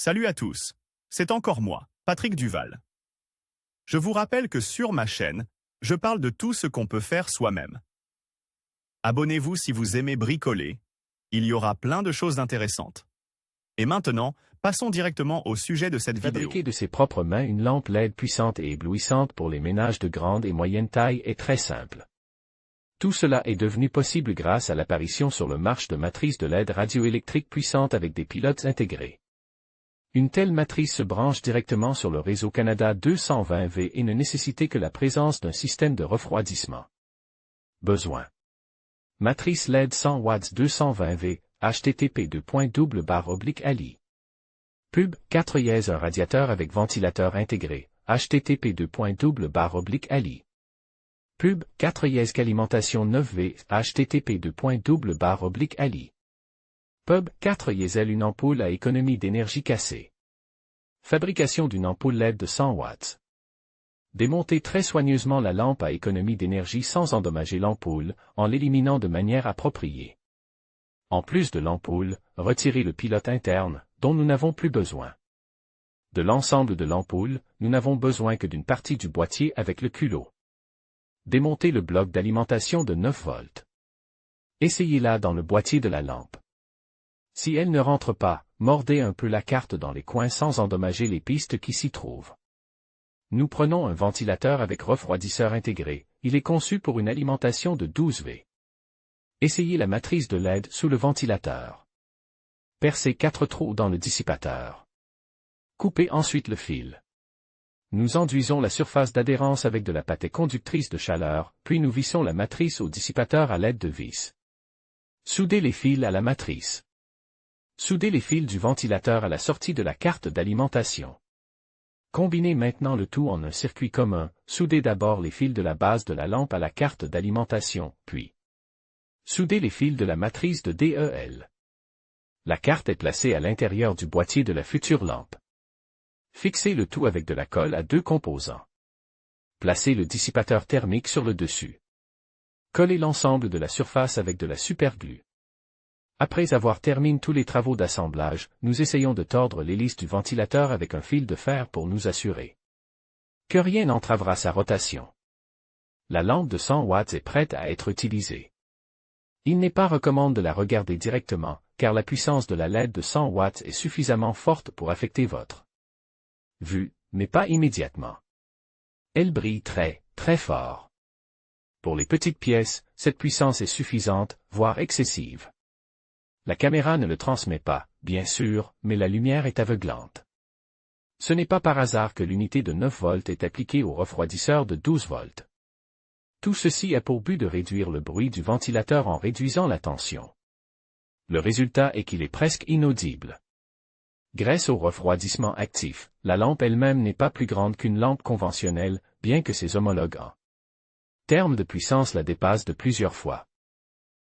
Salut à tous, c'est encore moi, Patrick Duval. Je vous rappelle que sur ma chaîne, je parle de tout ce qu'on peut faire soi-même. Abonnez-vous si vous aimez bricoler, il y aura plein de choses intéressantes. Et maintenant, passons directement au sujet de cette vidéo. Fabriquer de ses propres mains une lampe LED puissante et éblouissante pour les ménages de grande et moyenne taille est très simple. Tout cela est devenu possible grâce à l'apparition sur le marché de matrices de LED radioélectriques puissantes avec des pilotes intégrés. Une telle matrice se branche directement sur le réseau Canada 220V et ne nécessite que la présence d'un système de refroidissement. Besoin. Matrice LED 100 watts 220V, http://ali. Pub, 4 yez un radiateur avec ventilateur intégré, http://ali. Pub, 4 yez qu'alimentation 9V, http://ali. Pub, 4 yézel une ampoule à économie d'énergie cassée. Fabrication d'une ampoule LED de 100 watts. Démonter très soigneusement la lampe à économie d'énergie sans endommager l'ampoule, en l'éliminant de manière appropriée. En plus de l'ampoule, retirer le pilote interne, dont nous n'avons plus besoin. De l'ensemble de l'ampoule, nous n'avons besoin que d'une partie du boîtier avec le culot. Démonter le bloc d'alimentation de 9 volts. Essayez-la dans le boîtier de la lampe. Si elle ne rentre pas, mordez un peu la carte dans les coins sans endommager les pistes qui s'y trouvent. Nous prenons un ventilateur avec refroidisseur intégré, il est conçu pour une alimentation de 12 V. Essayez la matrice de LED sous le ventilateur. Percez 4 trous dans le dissipateur. Coupez ensuite le fil. Nous enduisons la surface d'adhérence avec de la pâtée conductrice de chaleur, puis nous vissons la matrice au dissipateur à l'aide de vis. Soudez les fils à la matrice. Soudez les fils du ventilateur à la sortie de la carte d'alimentation. Combinez maintenant le tout en un circuit commun, soudez d'abord les fils de la base de la lampe à la carte d'alimentation, puis soudez les fils de la matrice de DEL. La carte est placée à l'intérieur du boîtier de la future lampe. Fixez le tout avec de la colle à 2 composants. Placez le dissipateur thermique sur le dessus. Collez l'ensemble de la surface avec de la superglue. Après avoir terminé tous les travaux d'assemblage, nous essayons de tordre l'hélice du ventilateur avec un fil de fer pour nous assurer que rien n'entravera sa rotation. La lampe de 100 watts est prête à être utilisée. Il n'est pas recommandé de la regarder directement, car la puissance de la LED de 100 watts est suffisamment forte pour affecter votre vue, mais pas immédiatement. Elle brille très, très fort. Pour les petites pièces, cette puissance est suffisante, voire excessive. La caméra ne le transmet pas, bien sûr, mais la lumière est aveuglante. Ce n'est pas par hasard que l'unité de 9 volts est appliquée au refroidisseur de 12 volts. Tout ceci a pour but de réduire le bruit du ventilateur en réduisant la tension. Le résultat est qu'il est presque inaudible. Grâce au refroidissement actif, la lampe elle-même n'est pas plus grande qu'une lampe conventionnelle, bien que ses homologues en termes de puissance la dépassent de plusieurs fois.